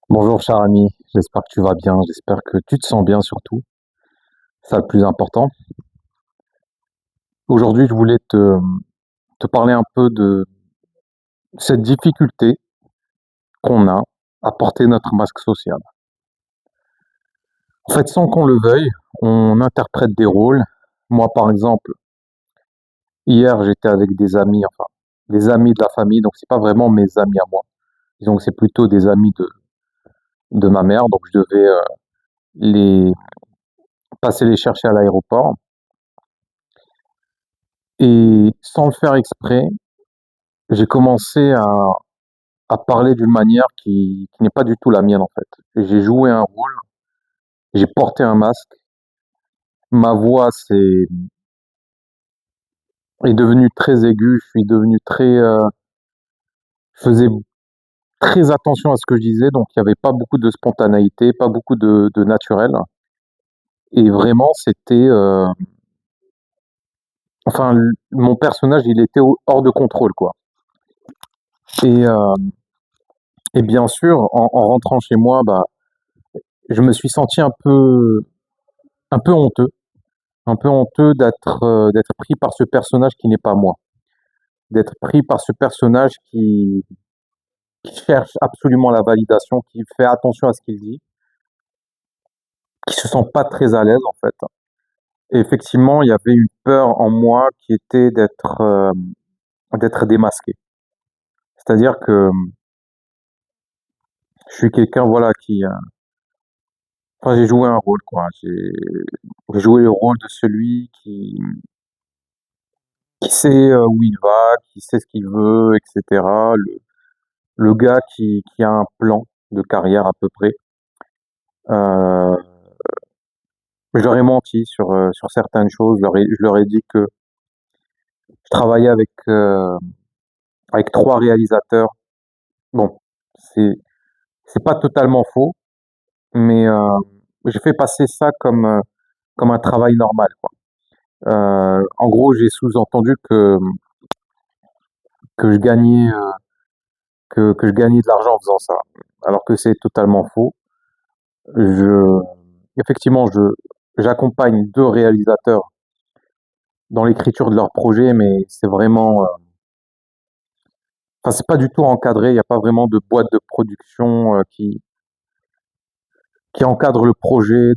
Bonjour cher ami, j'espère que tu vas bien, j'espère que tu te sens bien surtout, c'est le plus important. Aujourd'hui, je voulais te parler un peu de cette difficulté qu'on a à porter notre masque social. En fait, sans qu'on le veuille, on interprète des rôles. Moi, par exemple, hier, j'étais avec des amis, enfin, des amis de la famille, donc c'est pas vraiment mes amis à moi. Disons que c'est plutôt des amis de ma mère, donc je devais les passer les chercher à l'aéroport. Et sans le faire exprès, j'ai commencé à parler d'une manière qui n'est pas du tout la mienne en fait. Et j'ai joué un rôle, j'ai porté un masque, ma voix est devenue très aiguë, je suis devenu je faisais très attention à ce que je disais, donc il n'y avait pas beaucoup de spontanéité, pas beaucoup de naturel. Et vraiment, enfin, mon personnage, il était hors de contrôle, quoi. Et, euh, et bien sûr, en rentrant chez moi, bah, je me suis senti un peu honteux, un peu honteux d'être pris par ce personnage qui n'est pas moi, d'être pris par ce personnage qui cherche absolument la validation, qui fait attention à ce qu'il dit, qui se sent pas très à l'aise en fait. Et effectivement, il y avait une peur en moi qui était d'être démasqué. C'est-à-dire que je suis quelqu'un voilà enfin j'ai joué un rôle quoi. J'ai joué le rôle de celui qui sait où il va, qui sait ce qu'il veut, etc. Le gars qui a un plan de carrière à peu près. Euh, je leur ai menti sur certaines choses. Je leur ai dit que je travaillais avec trois réalisateurs. Bon, c'est c'est pas totalement faux, mais j'ai fait passer ça comme un travail normal, quoi. En gros, j'ai sous-entendu que je gagnais que je gagnais de l'argent en faisant ça, alors que c'est totalement faux. Je effectivement, j'accompagne deux réalisateurs dans l'écriture de leur projet, mais c'est vraiment, enfin, c'est pas du tout encadré. Il n'y a pas vraiment de boîte de production qui encadre le projet.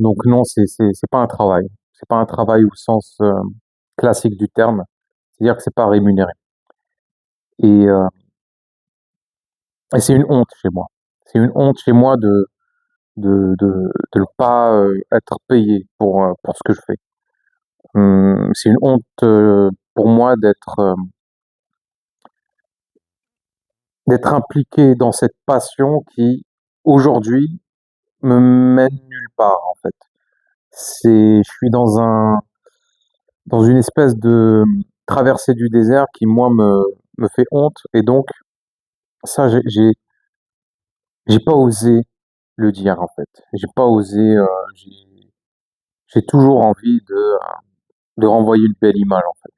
Donc non, c'est pas un travail. C'est pas un travail au sens classique du terme. C'est-à-dire que c'est pas rémunéré. Et, euh, et c'est une honte chez moi. C'est une honte chez moi de ne pas être payé pour ce que je fais. C'est une honte pour moi d'être impliqué dans cette passion qui, aujourd'hui, me mène nulle part, en fait. Je suis dans une espèce de traversée du désert qui, moi, me fait honte. Et donc, ça, j'ai pas osé le dire, en fait. J'ai pas osé, j'ai toujours envie de renvoyer une belle image, en fait.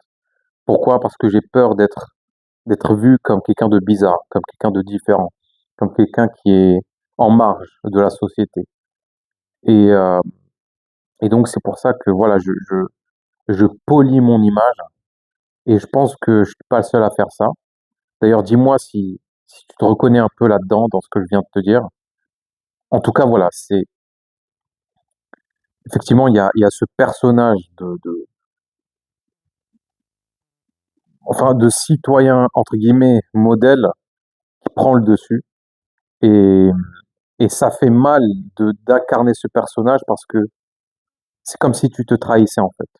Pourquoi? Parce que j'ai peur d'être vu comme quelqu'un de bizarre, comme quelqu'un de différent, comme quelqu'un qui est en marge de la société. Et, euh, et donc, c'est pour ça que, voilà, je polis mon image et je pense que je suis pas le seul à faire ça. D'ailleurs, dis-moi si tu te reconnais un peu là-dedans, dans ce que je viens de te dire. En tout cas, voilà, effectivement, il y a ce personnage enfin, de citoyen, entre guillemets, modèle, qui prend le dessus. Et, et ça fait mal d'incarner ce personnage parce que c'est comme si tu te trahissais, en fait.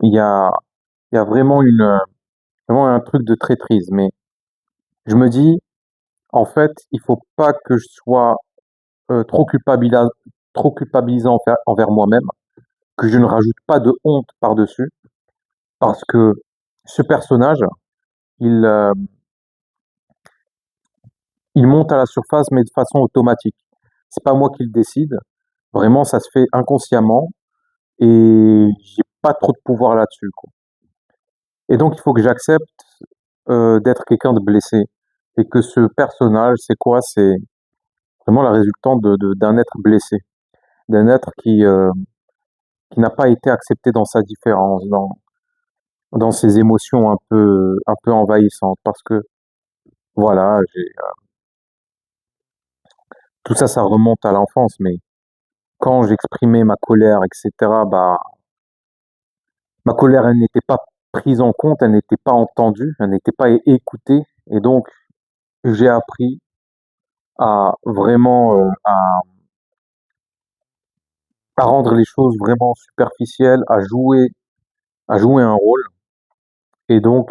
Il y a, il y a vraiment un truc de traîtrise. Mais je me dis, en fait, il faut pas que je sois trop culpabilisant envers moi-même, que je ne rajoute pas de honte par-dessus, parce que ce personnage, il, euh, il monte à la surface, mais de façon automatique. C'est pas moi qui le décide. Vraiment, ça se fait inconsciemment et j'ai pas trop de pouvoir là-dessus, quoi. Et donc, il faut que j'accepte d'être quelqu'un de blessé et que ce personnage, c'est quoi? C'est vraiment la résultante d'un être blessé, d'un être qui n'a pas été accepté dans sa différence, dans ses émotions un peu envahissantes. Parce que voilà, tout ça, ça remonte à l'enfance, mais quand j'exprimais ma colère, etc., bah, ma colère, elle n'était pas prise en compte, elle n'était pas entendue, elle n'était pas écoutée. Et donc, j'ai appris à vraiment à rendre les choses vraiment superficielles, à jouer un rôle. Et donc,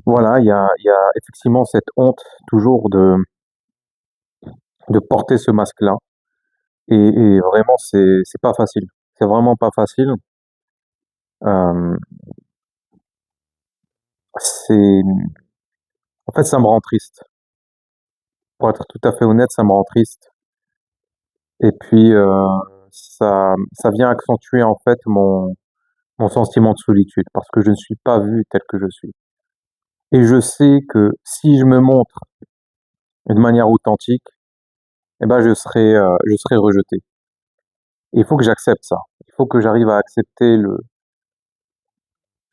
voilà, il y a effectivement cette honte toujours de porter ce masque-là. Et vraiment, c'est pas facile. C'est vraiment pas facile. Euh, c'est, en fait, ça me rend triste. Pour être tout à fait honnête, ça me rend triste. Et puis, ça vient accentuer en fait mon sentiment de solitude parce que je ne suis pas vu tel que je suis. Et je sais que si je me montre de manière authentique, eh ben, je serai rejeté. Et il faut que j'accepte ça. Il faut que j'arrive à accepter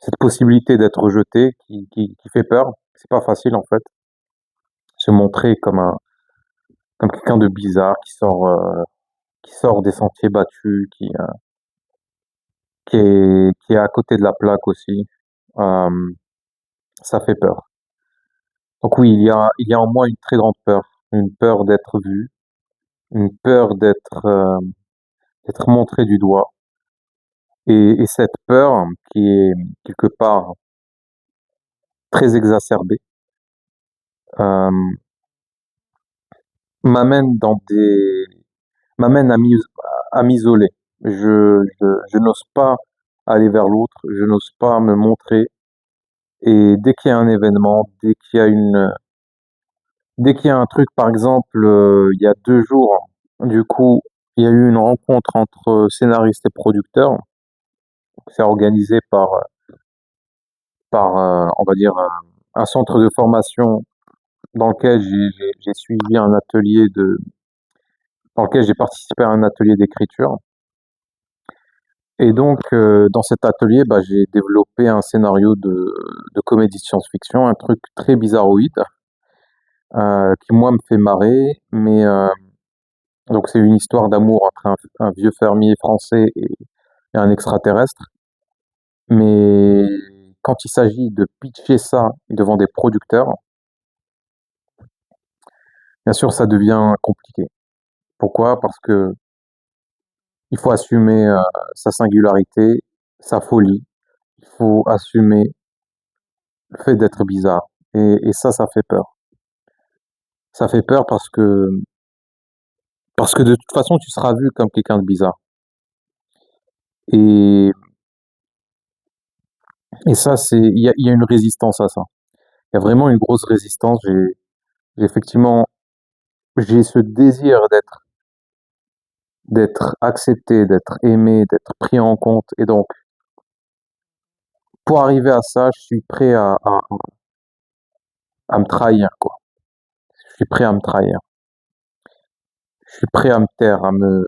cette possibilité d'être rejeté qui fait peur. C'est pas facile en fait. Se montrer comme quelqu'un de bizarre qui sort des sentiers battus, qui est à côté de la plaque aussi. Euh, Ça fait peur. Donc oui, il y a en moi une très grande peur. Une peur d'être vu, une peur d'être montré du doigt. Et cette peur, qui est quelque part très exacerbée, euh, m'amène m'amène à m'isoler. Je n'ose pas aller vers l'autre, je n'ose pas me montrer. Et dès qu'il y a un événement, dès qu'il y a un truc, par exemple, il y a 2 jours, du coup, il y a eu une rencontre entre scénaristes et producteurs. C'est organisé par on va dire, un centre de formation dans lequel j'ai suivi un atelier dans lequel j'ai participé à un atelier d'écriture. Et donc, dans cet atelier, bah, j'ai développé un scénario de comédie de science-fiction, un truc très bizarroïde, qui moi me fait marrer, mais donc c'est une histoire d'amour entre un vieux fermier français et un extraterrestre. Mais quand il s'agit de pitcher ça devant des producteurs, bien sûr, ça devient compliqué. Pourquoi? Parce que il faut assumer sa singularité, sa folie. Il faut assumer le fait d'être bizarre. Et ça fait peur. Ça fait peur parce que de toute façon, tu seras vu comme quelqu'un de bizarre. Et, et ça, il y a une résistance à ça. Il y a vraiment une grosse résistance. Effectivement, j'ai ce désir d'être accepté, d'être aimé, d'être pris en compte. Et donc, pour arriver à ça, je suis prêt à me trahir, quoi. Je suis prêt à me trahir. Je suis prêt à me taire, à me...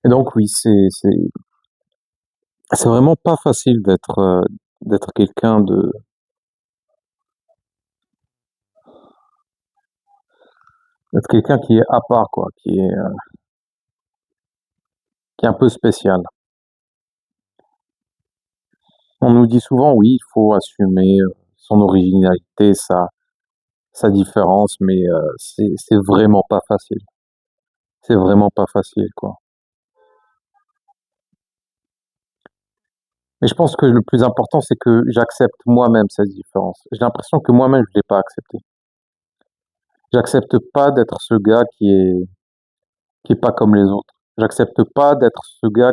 Et donc, oui, c'est vraiment pas facile d'être d'être quelqu'un qui est à part, quoi, qui est un peu spécial. On nous dit souvent, oui, il faut assumer son originalité, sa différence, mais c'est vraiment pas facile. C'est vraiment pas facile, quoi. Mais je pense que le plus important, c'est que j'accepte moi-même cette différence. J'ai l'impression que moi-même, je l'ai pas accepté. J'accepte pas d'être ce gars qui est pas comme les autres. J'accepte pas d'être ce gars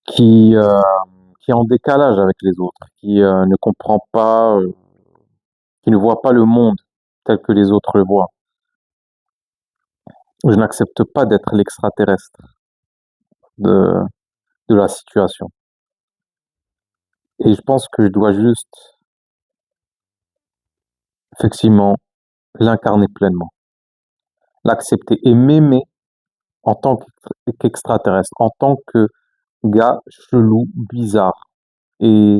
qui, qui est en décalage avec les autres, qui ne comprend pas, qui ne voit pas le monde tel que les autres le voient. Je n'accepte pas d'être l'extraterrestre de, de la situation. Et je pense que je dois juste, effectivement, l'incarner pleinement, l'accepter et m'aimer en tant qu'extraterrestre, en tant que gars chelou, bizarre. Et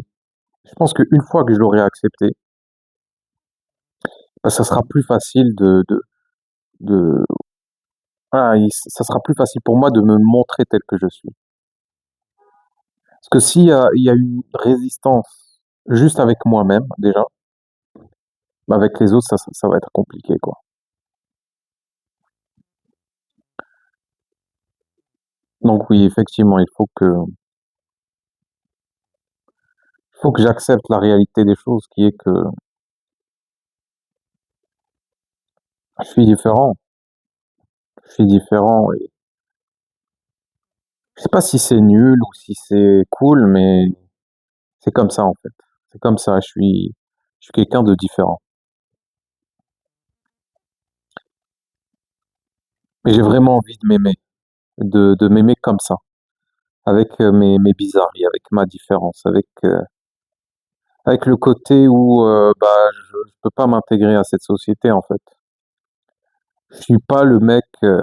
je pense qu'une fois que je l'aurai accepté, bah, ça sera plus facile de voilà, ça sera plus facile pour moi de me montrer tel que je suis. Parce que il y a une résistance juste avec moi-même, déjà, bah, avec les autres, ça va être compliqué, quoi. Donc oui, effectivement, il faut que j'accepte la réalité des choses, qui est que je suis différent. Je suis différent et je sais pas si c'est nul ou si c'est cool, mais c'est comme ça, en fait. C'est comme ça, je suis quelqu'un de différent. Mais j'ai vraiment envie de m'aimer, de m'aimer comme ça, avec mes bizarreries, avec ma différence, avec le côté où bah, je peux pas m'intégrer à cette société, en fait. Je suis pas le mec, je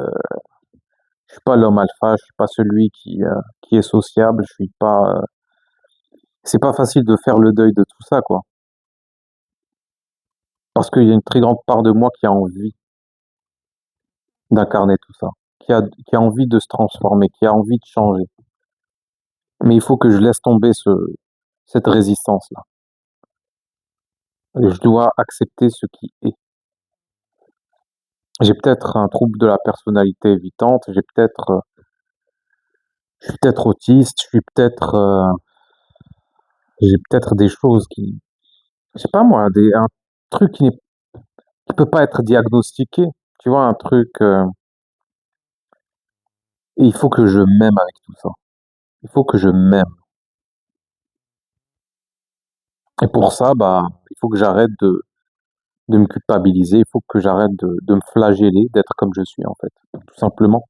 suis pas l'homme alpha, je suis pas celui qui est sociable, je suis pas, c'est pas facile de faire le deuil de tout ça, quoi. Parce qu'il y a une très grande part de moi qui a envie d'incarner tout ça, qui a envie de se transformer, qui a envie de changer. Mais il faut que je laisse tomber cette résistance-là. Et je dois accepter ce qui est. J'ai peut-être un trouble de la personnalité évitante, je suis peut-être autiste, j'ai peut-être des choses qui, je sais pas moi, un truc qui peut pas être diagnostiqué. Tu vois, un truc, et il faut que je m'aime avec tout ça. Il faut que je m'aime. Et pour ça, bah, il faut que j'arrête de me culpabiliser, il faut que j'arrête de me flageller, d'être comme je suis, en fait. Tout simplement.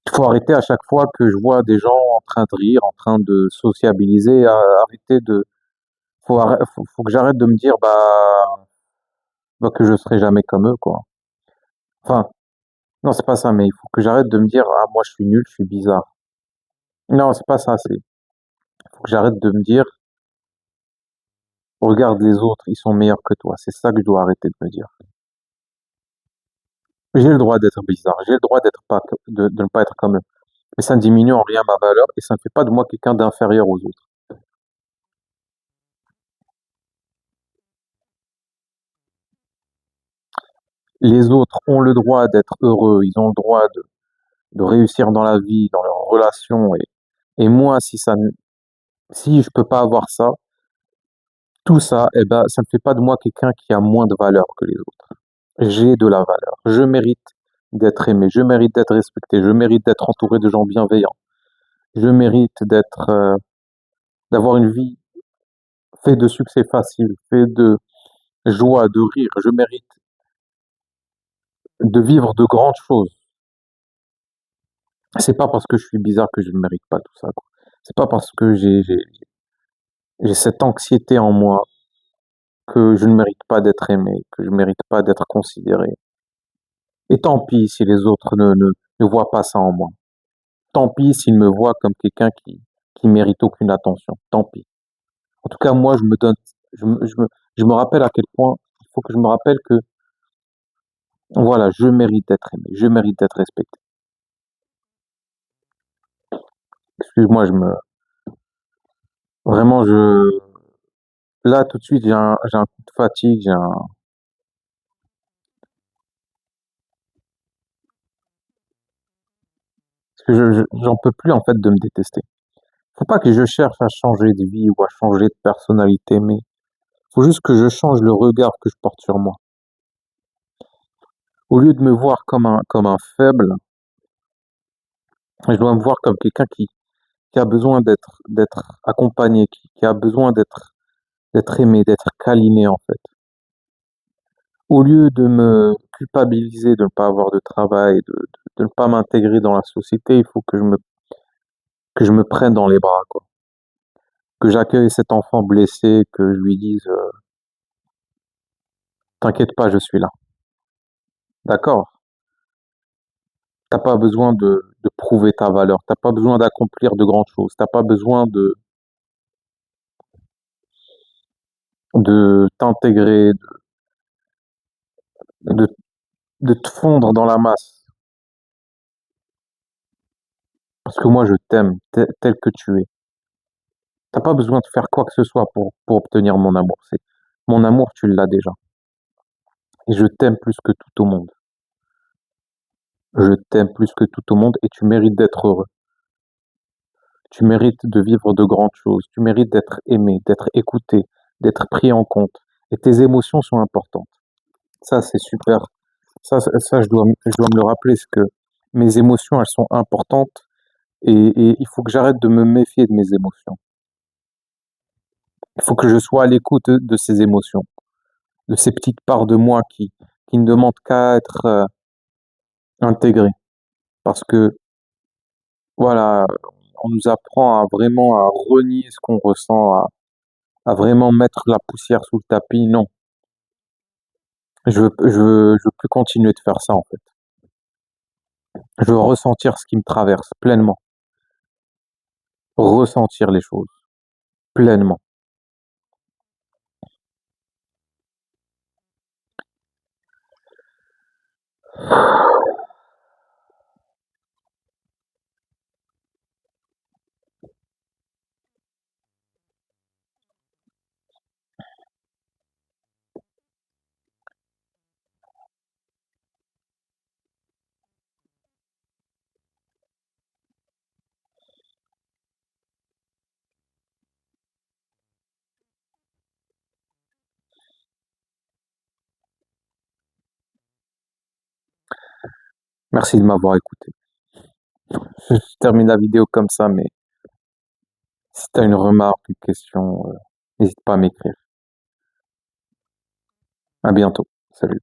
Il faut arrêter à chaque fois que je vois des gens en train de rire, en train de sociabiliser, arrêter faut que j'arrête de me dire, bah, que je serai jamais comme eux, quoi. Enfin, non, c'est pas ça, mais il faut que j'arrête de me dire, ah, moi, je suis nul, je suis bizarre. Non, c'est pas ça, faut que j'arrête de me dire, regarde les autres, ils sont meilleurs que toi. C'est ça que je dois arrêter de me dire. J'ai le droit d'être bizarre, j'ai le droit de ne pas être comme eux. Mais ça ne diminue en rien ma valeur et ça ne fait pas de moi quelqu'un d'inférieur aux autres. Les autres ont le droit d'être heureux, ils ont le droit de réussir dans la vie, dans leurs relations et moi, si je peux pas avoir ça, tout ça, eh ben, ça ne fait pas de moi quelqu'un qui a moins de valeur que les autres. J'ai de la valeur. Je mérite d'être aimé, je mérite d'être respecté, je mérite d'être entouré de gens bienveillants. Je mérite d'avoir une vie faite de succès facile, faite de joie, de rire. Je mérite de vivre de grandes choses. C'est pas parce que je suis bizarre que je ne mérite pas tout ça, quoi. C'est pas parce que j'ai cette anxiété en moi que je ne mérite pas d'être aimé, que je ne mérite pas d'être considéré. Et tant pis si les autres ne voient pas ça en moi. Tant pis s'ils me voient comme quelqu'un qui mérite aucune attention. Tant pis. En tout cas, moi, je me donne, je me rappelle à quel point il faut que je me rappelle que, voilà, je mérite d'être aimé, je mérite d'être respecté. Excuse-moi, vraiment, là, tout de suite, j'ai un coup de fatigue, parce que j'en peux plus, en fait, de me détester. Faut pas que je cherche à changer de vie ou à changer de personnalité, mais faut juste que je change le regard que je porte sur moi. Au lieu de me voir comme un faible, Je dois me voir comme quelqu'un qui a besoin d'être accompagné, qui a besoin d'être aimé, d'être câliné, en fait. Au lieu de me culpabiliser de ne pas avoir de travail, de ne pas m'intégrer dans la société, il faut que je me prenne dans les bras, quoi. Que j'accueille cet enfant blessé, que je lui dise t'inquiète pas, je suis là. D'accord? T'as pas besoin de prouver ta valeur, t'as pas besoin d'accomplir de grandes choses, t'as pas besoin de t'intégrer, de, de te fondre dans la masse. Parce que moi, je t'aime tel que tu es. T'as pas besoin de faire quoi que ce soit pour obtenir mon amour. Mon amour, tu l'as déjà. Et je t'aime plus que tout au monde. Je t'aime plus que tout au monde et tu mérites d'être heureux. Tu mérites de vivre de grandes choses. Tu mérites d'être aimé, d'être écouté, d'être pris en compte. Et tes émotions sont importantes. Ça, c'est super. Ça, je dois me le rappeler, parce que mes émotions, elles sont importantes et il faut que j'arrête de me méfier de mes émotions. Il faut que je sois à l'écoute de ces émotions, de ces petites parts de moi qui ne demandent qu'à être intégrées. Parce que, voilà, on nous apprend à vraiment à renier ce qu'on ressent, à vraiment mettre la poussière sous le tapis. Non, je veux plus continuer de faire ça, en fait. Je veux ressentir ce qui me traverse pleinement, ressentir les choses pleinement. Merci de m'avoir écouté. Je termine la vidéo comme ça, mais si tu as une remarque, une question, n'hésite pas à m'écrire. À bientôt. Salut.